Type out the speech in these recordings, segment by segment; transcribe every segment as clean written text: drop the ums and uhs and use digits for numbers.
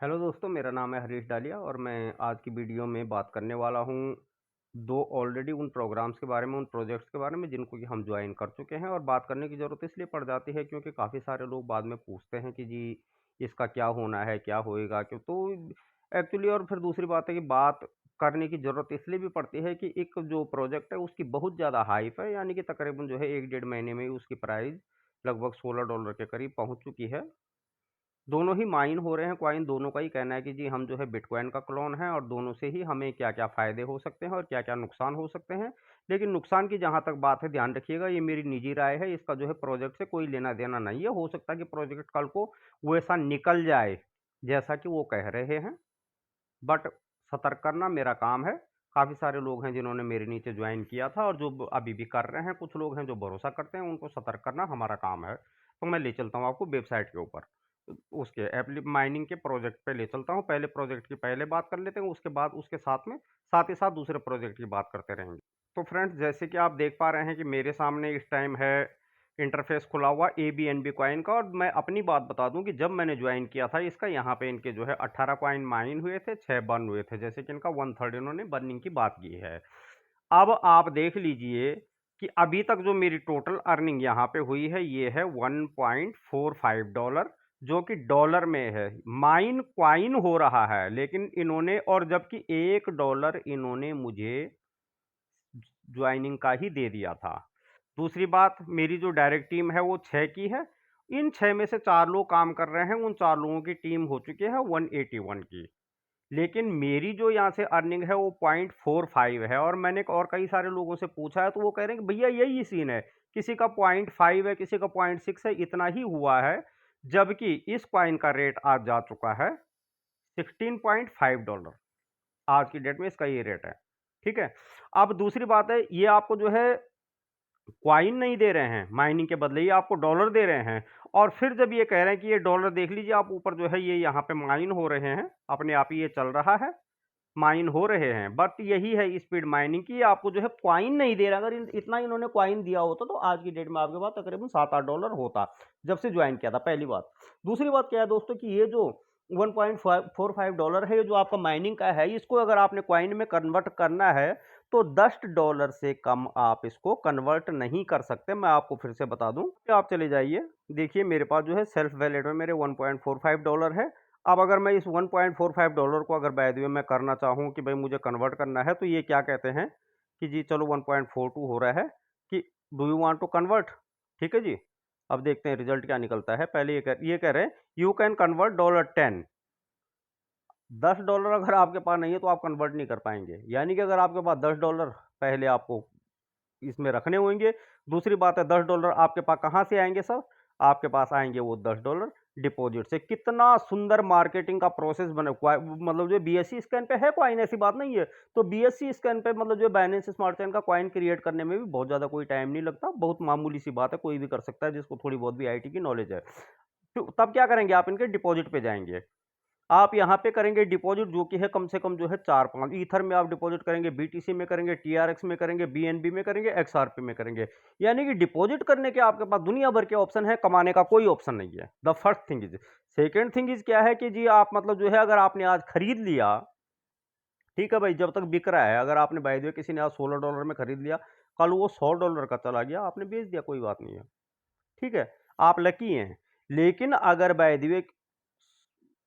Hello दोस्तों, मेरा नाम है हरीश डालिया और मैं आज की वीडियो में बात करने वाला हूँ दो ऑलरेडी उन प्रोग्राम्स के बारे में, उन प्रोजेक्ट्स के बारे में जिनको कि हम ज्वाइन कर चुके हैं। और बात करने की ज़रूरत इसलिए पड़ जाती है क्योंकि काफ़ी सारे लोग बाद में पूछते हैं कि जी इसका क्या होना है, क्या होएगा, क्यों तो एक्चुअली। और फिर दूसरी बात है कि बात करने की ज़रूरत इसलिए भी पड़ती है कि एक जो प्रोजेक्ट है उसकी बहुत ज़्यादा हाइप है, यानी कि तकरीबन जो है 1 डेढ़ महीने में ही उसकी प्राइस लगभग $16 के करीब पहुंच चुकी है। दोनों ही माइन हो रहे हैं कॉइन, दोनों का ही कहना है कि जी हम जो है बिटकॉइन का क्लोन है और दोनों से ही हमें क्या-क्या फ़ायदे हो सकते हैं और क्या-क्या नुकसान हो सकते हैं। लेकिन नुकसान की जहाँ तक बात है, ध्यान रखिएगा, ये मेरी निजी राय है, इसका जो है प्रोजेक्ट से कोई लेना-देना नहीं है। हो सकता है कि प्रोजेक्ट कल को वैसा निकल जाए जैसा कि वो कह रहे हैं, बट सतर्क करना मेरा काम है। काफ़ी सारे लोग हैं जिन्होंने मेरे नीचे ज्वाइन किया था और जो अभी भी कर रहे हैं, कुछ लोग हैं जो भरोसा करते हैं, उनको सतर्क करना हमारा काम है। तो मैं ले चलता हूँ आपको वेबसाइट के ऊपर, उसके एप्ली माइनिंग के प्रोजेक्ट पे ले चलता हूँ। पहले प्रोजेक्ट की पहले बात कर लेते हैं, उसके बाद उसके साथ ही साथ दूसरे प्रोजेक्ट की बात करते रहेंगे। तो फ्रेंड्स, जैसे कि आप देख पा रहे हैं कि मेरे सामने इस टाइम है इंटरफेस खुला हुआ एबीएनबी कॉइन का। और मैं अपनी बात बता दूं कि जब मैंने ज्वाइन किया था इसका, यहाँ पे इनके जो है 18 कॉइन माइन हुए थे, 6 बर्न हुए थे, जैसे कि इनका 1/3 इन्होंने बर्निंग की बात की है। अब आप देख लीजिए कि अभी तक जो मेरी टोटल अर्निंग यहाँ पे हुई है ये है $1.45, जो कि डॉलर में है। माइन क्वाइन हो रहा है लेकिन इन्होंने, और जबकि $1 इन्होंने मुझे ज्वाइनिंग का ही दे दिया था। दूसरी बात, मेरी जो डायरेक्ट टीम है वो 6 की है। इन 6 में से 4 लोग काम कर रहे हैं, उन 4 लोगों की टीम हो चुकी है 181 की। लेकिन मेरी जो यहाँ से अर्निंग है वो 0.45 है। और मैंने और कई सारे लोगों से पूछा है तो वो कह रहे हैं कि भैया यही सीन है, किसी का 0.5 है, किसी का 0.6 है, इतना ही हुआ है। जबकि इस कॉइन का रेट आज जा चुका है $16.5। आज की डेट में इसका ये रेट है। ठीक है। अब दूसरी बात है, ये आपको जो है क्वाइन नहीं दे रहे हैं माइनिंग के बदले, ये आपको डॉलर दे रहे हैं। और फिर जब ये कह रहे हैं कि ये डॉलर देख लीजिए आप ऊपर जो है ये यहाँ पे माइन हो रहे हैं, अपने आप ही ये चल रहा है, माइन हो रहे हैं, बट यही है स्पीड माइनिंग की, आपको जो है क्वाइन नहीं दे रहा। अगर इतना इन्होंने क्वाइन दिया होता तो आज की डेट में आपके पास तकरीबन $7-8 होता, जब से ज्वाइन किया था। पहली बात। दूसरी बात क्या है दोस्तों कि ये जो $1.45 है, ये जो आपका माइनिंग का है, इसको अगर आपने क्वाइन में कन्वर्ट करना है तो $10 से कम आप इसको कन्वर्ट नहीं कर सकते। मैं आपको फिर से बता दूं कि आप चले जाइए, देखिए मेरे पास जो है सेल्फ वैलेट में मेरे $1.45 है। अब अगर मैं इस $1.45 को अगर बाय द वे मैं करना चाहूँ कि भाई मुझे कन्वर्ट करना है, तो ये क्या कहते हैं कि जी चलो 1.42 हो रहा है, कि do you want to convert. ठीक है जी। अब देखते हैं रिजल्ट क्या निकलता है। पहले ये कह रहे हैं यू कैन कन्वर्ट $10। $10 अगर आपके पास नहीं है तो आप कन्वर्ट नहीं कर पाएंगे, यानी कि अगर आपके पास $10 पहले आपको इसमें रखने होंगे। दूसरी बात है, $10 आपके पास कहाँ से आएंगे सर? आपके पास आएंगे वो $10 डिपॉजिट से। कितना सुंदर मार्केटिंग का प्रोसेस बना, मतलब जो बीएससी स्कैन पे है कॉइन, ऐसी बात नहीं है। तो बीएससी स्कैन पे मतलब जो बाइनेंस स्मार्ट चेन का कॉइन क्रिएट करने में भी बहुत ज्यादा कोई टाइम नहीं लगता, बहुत मामूली सी बात है, कोई भी कर सकता है जिसको थोड़ी बहुत भी आईटी की नॉलेज है। तो तब क्या करेंगे, आप इनके डिपॉजिट पे जाएंगे, आप यहाँ पे करेंगे डिपॉजिट, जो कि है कम से कम जो है 4-5 ईथर में आप डिपॉजिट करेंगे, बीटीसी में करेंगे, टीआरएक्स में करेंगे, बीएनबी में करेंगे, एक्सआरपी में करेंगे। यानी कि डिपॉजिट करने के आपके पास दुनिया भर के ऑप्शन है, कमाने का कोई ऑप्शन नहीं है। The first thing is. Second thing is क्या है कि जी आप मतलब जो है अगर आपने आज खरीद लिया, ठीक है भाई, जब तक बिक रहा है, अगर आपने बाय द वे किसी ने आज $16 में खरीद लिया, कल वो $100 का चला गया, आपने बेच दिया, कोई बात नहीं है। ठीक है, आप लकी हैं। लेकिन अगर बाय द वे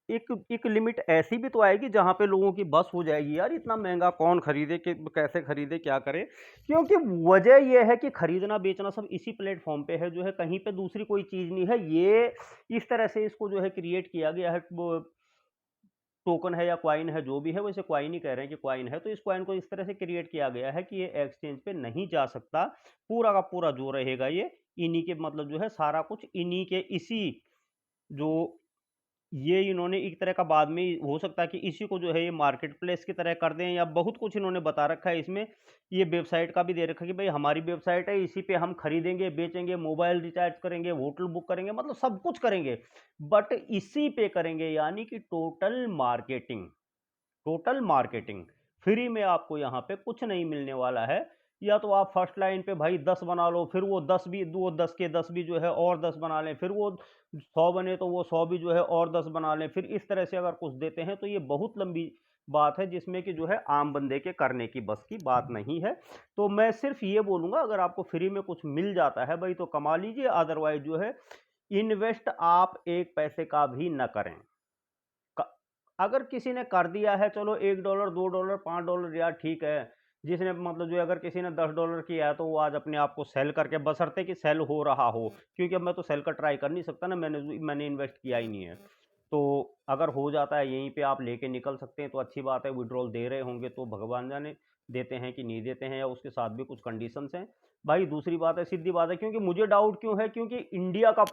एक एक लिमिट ऐसी भी तो आएगी जहां पे लोगों की बस हो जाएगी, यार इतना महंगा कौन खरीदे, कि कैसे खरीदे, क्या करे। क्योंकि वजह यह है कि खरीदना बेचना सब इसी प्लेटफॉर्म पे है, जो है कहीं पे दूसरी कोई चीज नहीं है। ये इस तरह से इसको जो है क्रिएट किया गया है, वो टोकन है या क्वाइन है, जो भी है, वैसे क्वाइन ही कह रहे हैं कि क्वाइन है, तो इस क्वाइन को इस तरह से क्रिएट किया गया है कि ये एक्सचेंज पे नहीं जा सकता। पूरा का पूरा जो रहेगा ये इन्हीं के, मतलब जो है सारा कुछ इन्हीं के, इसी जो ये इन्होंने एक तरह का बाद में हो सकता है कि इसी को जो है ये मार्केट प्लेस की तरह कर दें, या बहुत कुछ इन्होंने बता रखा है इसमें। ये वेबसाइट का भी दे रखा है कि भाई हमारी वेबसाइट है, इसी पे हम खरीदेंगे, बेचेंगे, मोबाइल रिचार्ज करेंगे, होटल बुक करेंगे, मतलब सब कुछ करेंगे, बट इसी पे करेंगे। यानी कि total marketing, total marketing free में, आपको यहाँ पे कुछ नहीं मिलने वाला है। या तो आप फर्स्ट लाइन पे भाई 10 बना लो, फिर वो 10 भी, वो 10 के 10 भी जो है और 10 बना लें, फिर वो 100 बने तो वो 100 भी जो है और 10 बना लें, फिर इस तरह से अगर कुछ देते हैं तो ये बहुत लंबी बात है, जिसमें कि जो है आम बंदे के करने की बस की बात नहीं है। तो मैं सिर्फ ये बोलूँगा, अगर आपको फ्री में कुछ मिल जाता है भाई तो कमा लीजिए, अदरवाइज जो है इन्वेस्ट आप एक पैसे का भी न करें। अगर किसी ने कर दिया है, चलो $1 $2 $5 यार ठीक है, जिसने मतलब जो अगर किसी ने $10 किया है तो वो आज अपने आप को सेल करके, बशर्ते कि सेल हो रहा हो, क्योंकि अब मैं तो सेल का ट्राई कर नहीं सकता ना, मैंने इन्वेस्ट किया ही नहीं है। तो अगर हो जाता है यहीं पे आप लेके निकल सकते हैं तो अच्छी बात है। विड्रॉल दे रहे होंगे तो भगवान जाने देते हैं कि नहीं देते हैं, या उसके साथ भी कुछ कंडीशंस हैं भाई। दूसरी बात है, सीधी बात है, क्योंकि मुझे डाउट क्यों है, क्योंकि इंडिया का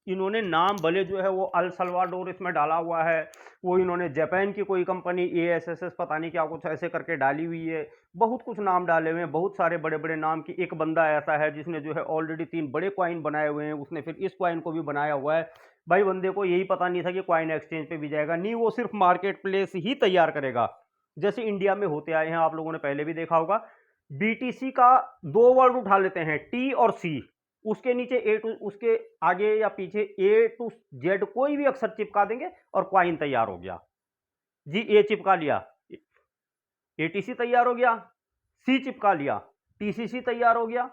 इन्होंने नाम भले जो है वो अल सल्वाडोर इसमें डाला हुआ है, वो इन्होंने जापान की कोई कंपनी ASSS पता नहीं क्या कुछ ऐसे करके डाली हुई है, बहुत कुछ नाम डाले हुए हैं, बहुत सारे बड़े बड़े नाम की। एक बंदा ऐसा है जिसने जो है ऑलरेडी 3 बड़े कॉइन बनाए हुए हैं, उसने फिर इस कॉइन को भी बनाया हुआ है। भाई बंदे को यही पता नहीं था कि कॉइन एक्सचेंज पे भी जाएगा, नहीं वो सिर्फ मार्केट प्लेस ही तैयार करेगा, जैसे इंडिया में होते आए हैं। आप लोगों ने पहले भी देखा होगा, BTC का 2 वर्ड उठा लेते हैं, T और C, उसके नीचे ए टू, उसके आगे या पीछे A to Z कोई भी अक्षर चिपका देंगे और क्वाइन तैयार हो गया जी। A चिपका लिया, ATC तैयार हो गया, C चिपका लिया, TCC तैयार हो गया।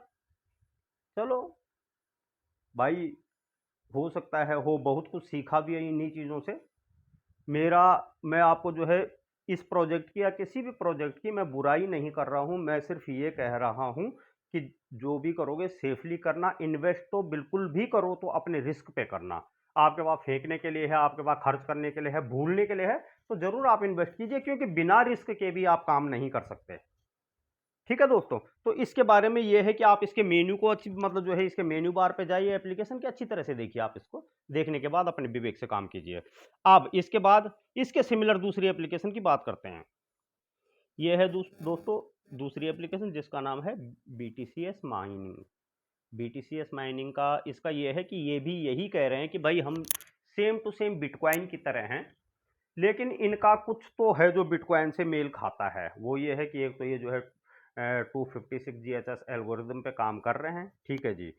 चलो भाई, हो सकता है हो, बहुत कुछ सीखा भी है इन्हीं चीज़ों से। मैं आपको जो है इस प्रोजेक्ट की या किसी भी प्रोजेक्ट की मैं बुराई नहीं कर रहा हूं, मैं सिर्फ ये कह रहा हूं कि जो भी करोगे सेफली करना। इन्वेस्ट तो बिल्कुल भी करो तो अपने रिस्क पे करना। आपके पास फेंकने के लिए है, आपके पास खर्च करने के लिए है, भूलने के लिए है, तो जरूर आप इन्वेस्ट कीजिए, क्योंकि बिना रिस्क के भी आप काम नहीं कर सकते। ठीक है दोस्तों, तो इसके बारे में ये है कि आप इसके मेन्यू को अच्छी, मतलब जो है इसके मेन्यू बार पे जाइए, एप्लीकेशन के अच्छी तरह से देखिए। आप इसको देखने के बाद अपने विवेक से काम कीजिए। अब इसके बाद इसके सिमिलर दूसरी एप्लीकेशन की बात करते हैं। ये है दोस्तों दूसरी एप्लीकेशन, जिसका नाम है BTCS माइनिंग। BTCS माइनिंग का इसका ये है कि ये भी यही कह रहे हैं कि भाई हम सेम टू सेम बिटकॉइन की तरह हैं, लेकिन इनका कुछ तो है जो बिटकॉइन से मेल खाता है। वो ये है कि एक तो ये जो है 256 GHz एल्गोरिदम पे काम कर रहे हैं। ठीक है जी,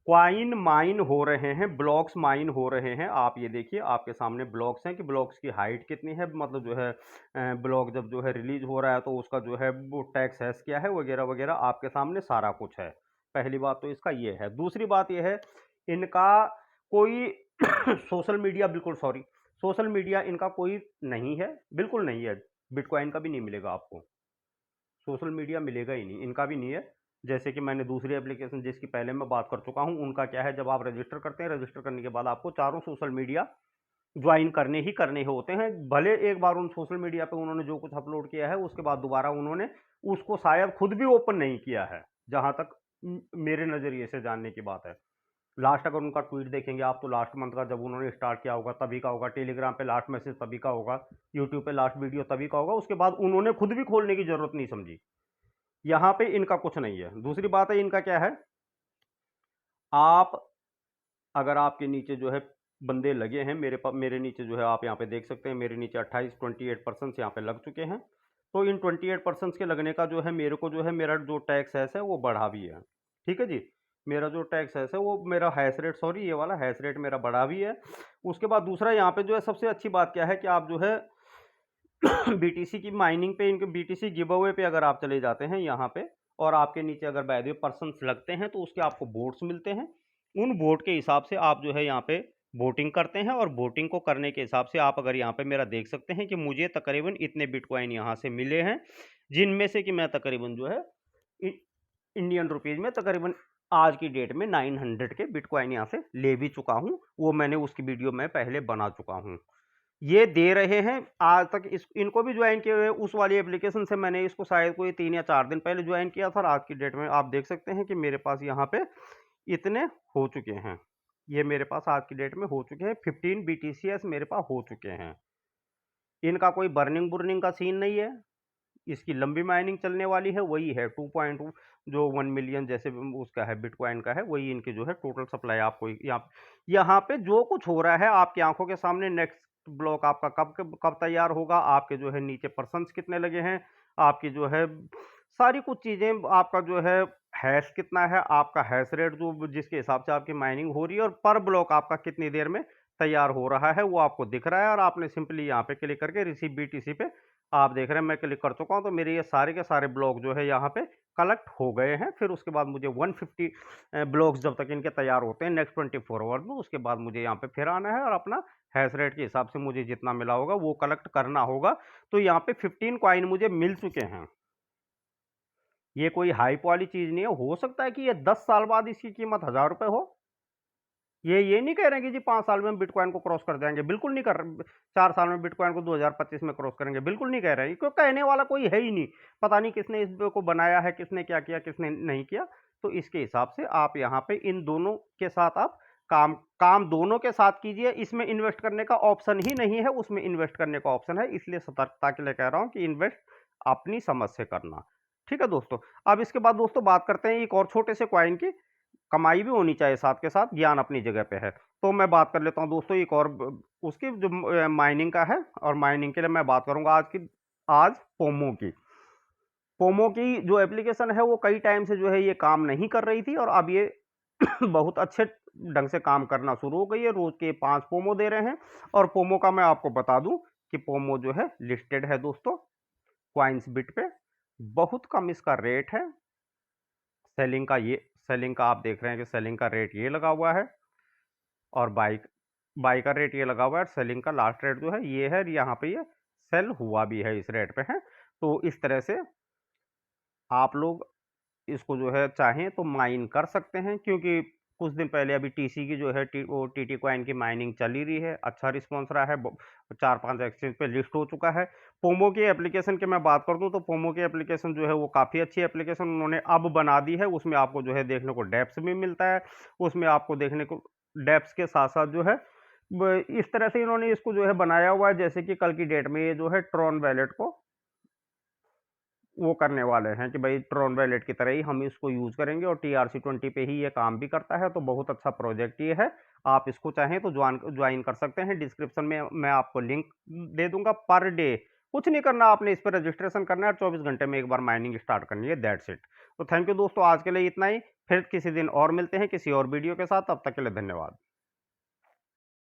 क्वाइन माइन हो रहे हैं, ब्लॉक्स माइन हो रहे हैं। आप ये देखिए, आपके सामने ब्लॉक्स हैं कि ब्लॉक्स की हाइट कितनी है, मतलब जो है ब्लॉक जब जो है रिलीज हो रहा है तो उसका जो है वो टैक्स हैश क्या है, वगैरह वगैरह आपके सामने सारा कुछ है। पहली बात तो इसका ये है। दूसरी बात ये है, इनका कोई सोशल मीडिया, बिल्कुल सॉरी, सोशल मीडिया इनका कोई नहीं है, बिल्कुल नहीं है। बिटकॉइन का भी नहीं मिलेगा आपको, सोशल मीडिया मिलेगा ही नहीं, इनका भी नहीं है। जैसे कि मैंने दूसरी एप्लीकेशन जिसकी पहले मैं बात कर चुका हूं, उनका क्या है, जब आप रजिस्टर करते हैं, रजिस्टर करने के बाद आपको चारों सोशल मीडिया ज्वाइन करने ही होते हैं। भले एक बार उन सोशल मीडिया पे उन्होंने जो कुछ अपलोड किया है उसके बाद दोबारा उन्होंने उसको शायद खुद भी ओपन नहीं किया है, जहां तक मेरे नजरिए से जानने की बात है। लास्ट अगर उनका ट्वीट देखेंगे आप, तो लास्ट मंथ का जब उन्होंने स्टार्ट किया होगा तभी का होगा, टेलीग्राम पे लास्ट मैसेज तभी का होगा, यूट्यूब पे लास्ट वीडियो तभी का होगा। उसके बाद उन्होंने खुद भी खोलने की जरूरत नहीं समझी। यहाँ पे इनका कुछ नहीं है। दूसरी बात है, इनका क्या है, आप अगर आपके नीचे जो है बंदे लगे हैं, मेरे नीचे जो है आप यहाँ पे देख सकते हैं, मेरे नीचे 28% यहाँ पे लग चुके हैं। तो इन 28% के लगने का जो है, मेरे को जो है मेरा जो टैक्स है वो बढ़ा भी है। ठीक है जी, मेरा जो टैक्स है वो मेरा हैश रेट, सॉरी ये वाला हैश रेट मेरा बढ़ा भी है। उसके बाद दूसरा यहाँ पे जो है सबसे अच्छी बात क्या है कि आप जो है BTC की माइनिंग पे, इनके BTC गिव अवे पे अगर आप चले जाते हैं यहाँ पे, और आपके नीचे अगर बाय द वे पर्सन्स लगते हैं तो उसके आपको वोट्स मिलते हैं। उन वोट के हिसाब से आप जो है यहाँ पे वोटिंग करते हैं, और वोटिंग को करने के हिसाब से आप अगर यहाँ पे मेरा देख सकते हैं कि मुझे तकरीबन इतने बिटकॉइन यहाँ से मिले हैं, जिनमें से कि मैं तकरीबन जो है इंडियन रुपीज़ में तकरीबन आज की डेट में 900 के बिटकॉइन यहाँ से ले भी चुका हूँ। वो मैंने उसकी वीडियो में पहले बना चुका हूँ। ये दे रहे हैं आज तक। इनको भी ज्वाइन किए हुए उस वाली एप्लीकेशन से, मैंने इसको शायद कोई 3 या 4 दिन पहले ज्वाइन किया था, और आज की डेट में आप देख सकते हैं कि मेरे पास यहाँ पे इतने हो चुके हैं। ये मेरे पास आज की डेट में हो चुके हैं, 15 BTCS मेरे पास हो चुके हैं। इनका कोई बर्निंग बुर्निंग का सीन नहीं है, इसकी लंबी माइनिंग चलने वाली है। वही है 2.2 जो 1 मिलियन जैसे उसका है बिटकॉइन का है, वही इनकी जो है टोटल सप्लाई आपको यहाँ पे जो कुछ हो रहा है आपकी आंखों के सामने। नेक्स्ट ब्लॉक आपका कब तैयार होगा, आपके जो है नीचे पर्सन्स कितने लगे हैं, आपकी जो है सारी कुछ चीज़ें आपका जो है हैश कितना है, आपका हैश रेट जो जिसके हिसाब से आपकी माइनिंग हो रही है और पर ब्लॉक आपका कितनी देर में तैयार हो रहा है, वो आपको दिख रहा है और आपने सिंपली यहाँ पे क्लिक करके रिसीव बीटीसी पे आप देख रहे हैं मैं क्लिक कर चुका हूँ, तो मेरे ये सारे के सारे ब्लॉक जो है यहाँ पे कलेक्ट हो गए हैं। फिर उसके बाद मुझे 150 ब्लॉक्स जब तक इनके तैयार होते हैं नेक्स्ट 24 आवर्स में, उसके बाद मुझे यहाँ पे फिर आना है और अपना हैश रेट के हिसाब से मुझे जितना मिला होगा वो कलेक्ट करना होगा। तो यहाँ पे 15 कॉइन मुझे मिल चुके हैं। ये कोई हाइप वाली चीज़ नहीं है, हो सकता है कि ये 10 साल बाद इसकी कीमत ₹1000 हो। ये नहीं कह रहे हैं कि जी 5 साल में हम बिटकॉइन को क्रॉस कर जाएँगे, बिल्कुल नहीं कर रहे। 4 साल में बिटकॉइन को 2025 में क्रॉस करेंगे, बिल्कुल नहीं कह रहे हैं, क्यों कहने वाला कोई है ही नहीं। पता नहीं किसने इसको बनाया है, किसने क्या किया, किसने नहीं किया। तो इसके हिसाब से आप यहाँ पे इन दोनों के साथ आप काम काम दोनों के साथ कीजिए। इसमें इन्वेस्ट करने का ऑप्शन ही नहीं है, उसमें इन्वेस्ट करने का ऑप्शन है, इसलिए सतर्कता के लिए कह रहा हूँ कि इन्वेस्ट अपनी समझ से करना। ठीक है दोस्तों? अब इसके बाद दोस्तों बात करते हैं एक और छोटे से कॉइन की। कमाई भी होनी चाहिए साथ के साथ, ज्ञान अपनी जगह पे है। तो मैं बात कर लेता हूँ दोस्तों एक और उसकी जो माइनिंग का है, और माइनिंग के लिए मैं बात करूँगा आज पोमो की। पोमो की जो एप्लीकेशन है वो कई टाइम से जो है ये काम नहीं कर रही थी, और अब ये बहुत अच्छे ढंग से काम करना शुरू हो गई है। रोज के 5 पोमो दे रहे हैं, और पोमो का मैं आपको बता दूं कि पोमो जो है लिस्टेड है दोस्तों क्वाइंस बिट पे। बहुत कम इसका रेट है। सेलिंग का आप देख रहे हैं कि सेलिंग का रेट ये लगा हुआ है, और बाई का रेट ये लगा हुआ है, और सेलिंग का लास्ट रेट जो है ये है, यहाँ पे ये सेल हुआ भी है, इस रेट पे है। तो इस तरह से आप लोग इसको जो है चाहें तो माइन कर सकते हैं, क्योंकि कुछ दिन पहले अभी टीसी की जो है वो टीटी कॉइन की माइनिंग चल ही रही है, अच्छा रिस्पॉन्स रहा है, 4-5 एक्सचेंज पे लिस्ट हो चुका है। पोमो की एप्लीकेशन की मैं बात कर दूं तो पोमो की एप्लीकेशन जो है वो काफ़ी अच्छी एप्लीकेशन उन्होंने अब बना दी है। उसमें आपको जो है देखने को डेप्स भी मिलता है, उसमें आपको देखने को डेप्स के साथ साथ जो है इस तरह से इन्होंने इसको जो है बनाया हुआ है, जैसे कि कल की डेट में ये जो है ट्रॉन वैलेट को वो करने वाले हैं कि भाई ट्रॉन वैलेट की तरह ही हम इसको यूज़ करेंगे, और TRC20 पे ही ये काम भी करता है। तो बहुत अच्छा प्रोजेक्ट ये है। आप इसको चाहें तो ज्वाइन कर सकते हैं। डिस्क्रिप्शन में मैं आपको लिंक दे दूंगा। पर डे कुछ नहीं करना, आपने इस पर रजिस्ट्रेशन करना है और 24 घंटे में एक बार माइनिंग स्टार्ट करनी है, दैट्स इट। तो थैंक यू दोस्तों, आज के लिए इतना ही। फिर किसी दिन और मिलते हैं किसी और वीडियो के साथ, तब तक के लिए धन्यवाद।